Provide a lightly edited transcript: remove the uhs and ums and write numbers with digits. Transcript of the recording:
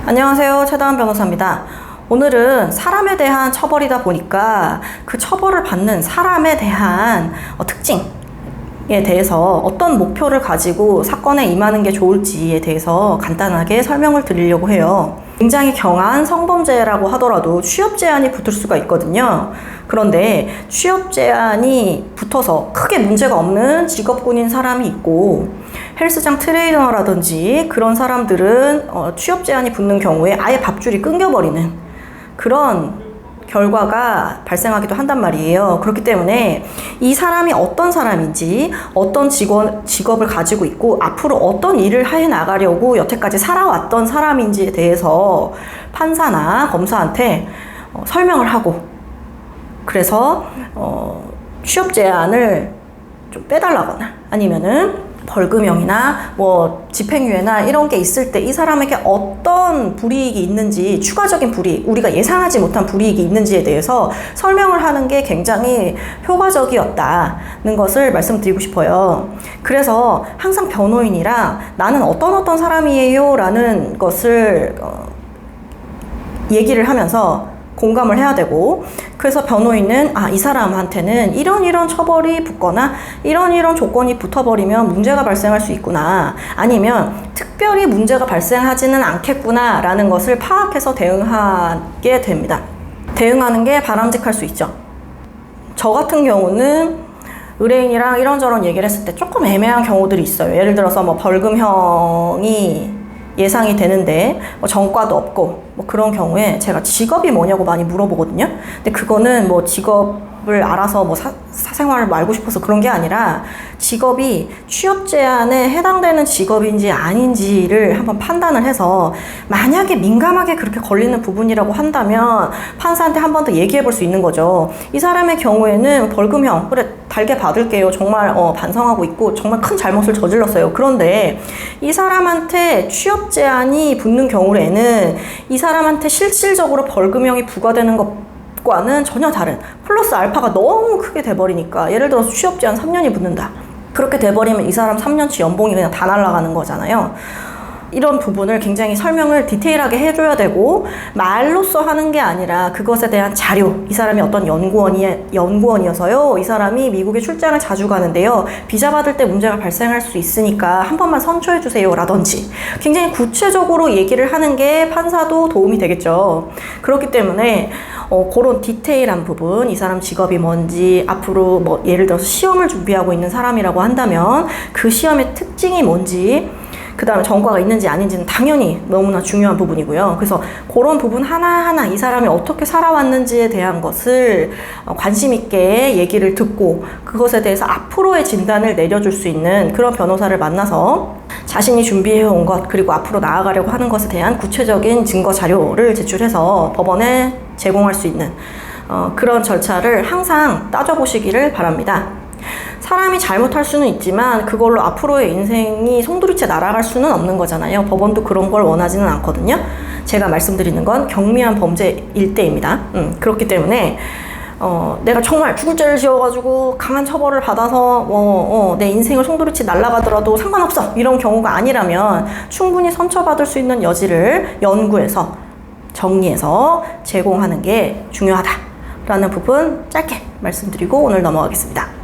안녕하세요. 최다은 변호사입니다. 오늘은 사람에 대한 처벌이다 보니까 그 처벌을 받는 사람에 대한 특징에 대해서 어떤 목표를 가지고 사건에 임하는 게 좋을지에 대해서 간단하게 설명을 드리려고 해요. 굉장히 경한 성범죄라고 하더라도 취업 제한이 붙을 수가 있거든요. 그런데 취업 제한이 붙어서 크게 문제가 없는 직업군인 사람이 있고, 헬스장 트레이너라든지 그런 사람들은 취업 제한이 붙는 경우에 아예 밥줄이 끊겨버리는 그런 결과가 발생하기도 한단 말이에요. 그렇기 때문에 이 사람이 어떤 사람인지, 어떤 직업을 가지고 있고 앞으로 어떤 일을 해 나가려고 여태까지 살아왔던 사람인지에 대해서 판사나 검사한테 설명을 하고, 그래서 취업 제한을 좀 빼달라거나 아니면은 벌금형이나 집행유예나 이런 게 있을 때 이 사람에게 어떤 불이익이 있는지, 추가적인 불이익, 우리가 예상하지 못한 불이익이 있는지에 대해서 설명을 하는 게 굉장히 효과적이었다는 것을 말씀드리고 싶어요. 그래서 항상 변호인이랑 나는 어떤 사람이에요 라는 것을 얘기를 하면서 공감을 해야 되고, 그래서 변호인은 이 사람한테는 이런 처벌이 붙거나 이런 조건이 붙어버리면 문제가 발생할 수 있구나, 아니면 특별히 문제가 발생하지는 않겠구나 라는 것을 파악해서 대응하게 됩니다. 대응하는 게 바람직할 수 있죠. 저 같은 경우는 의뢰인이랑 이런저런 얘기를 했을 때 조금 애매한 경우들이 있어요. 예를 들어서 벌금형이 예상이 되는데 전과도 없고 그런 경우에 제가 직업이 뭐냐고 많이 물어보거든요. 근데 그거는 직업을 알아서 사생활을 알고 싶어서 그런 게 아니라, 직업이 취업 제한에 해당되는 직업인지 아닌지를 한번 판단을 해서, 만약에 민감하게 그렇게 걸리는 부분이라고 한다면 판사한테 한 번 더 얘기해 볼 수 있는 거죠. 이 사람의 경우에는 벌금형, 그래 달게 받을게요, 정말 반성하고 있고 정말 큰 잘못을 저질렀어요. 그런데 이 사람한테 취업 제한이 붙는 경우에는 이 사람한테 실질적으로 벌금형이 부과되는 것과는 전혀 다른 플러스 알파가 너무 크게 돼버리니까, 예를 들어서 취업 제한 3년이 붙는다. 그렇게 돼버리면 이 사람 3년치 연봉이 그냥 다 날아가는 거잖아요. 이런 부분을 굉장히 설명을 디테일하게 해줘야 되고, 말로써 하는 게 아니라 그것에 대한 자료, 이 사람이 어떤 연구원이어서요, 이 사람이 미국에 출장을 자주 가는데요, 비자 받을 때 문제가 발생할 수 있으니까 한 번만 선처해 주세요 라든지, 굉장히 구체적으로 얘기를 하는 게 판사도 도움이 되겠죠. 그렇기 때문에 그런 디테일한 부분, 이 사람 직업이 뭔지, 앞으로 예를 들어서 시험을 준비하고 있는 사람이라고 한다면 그 시험의 특징이 뭔지, 그 다음에 전과가 있는지 아닌지는 당연히 너무나 중요한 부분이고요. 그래서 그런 부분 하나하나 이 사람이 어떻게 살아왔는지에 대한 것을 관심 있게 얘기를 듣고, 그것에 대해서 앞으로의 진단을 내려줄 수 있는 그런 변호사를 만나서 자신이 준비해온 것, 그리고 앞으로 나아가려고 하는 것에 대한 구체적인 증거 자료를 제출해서 법원에 제공할 수 있는 그런 절차를 항상 따져보시기를 바랍니다. 사람이 잘못할 수는 있지만 그걸로 앞으로의 인생이 송두리째 날아갈 수는 없는 거잖아요. 법원도 그런 걸 원하지는 않거든요. 제가 말씀드리는 건 경미한 범죄일 때입니다. 그렇기 때문에 내가 정말 죽을 죄를 지어가지고 강한 처벌을 받아서 내 인생을 송두리째 날아가더라도 상관없어, 이런 경우가 아니라면 충분히 선처받을 수 있는 여지를 연구해서 정리해서 제공하는 게 중요하다라는 부분 짧게 말씀드리고 오늘 넘어가겠습니다.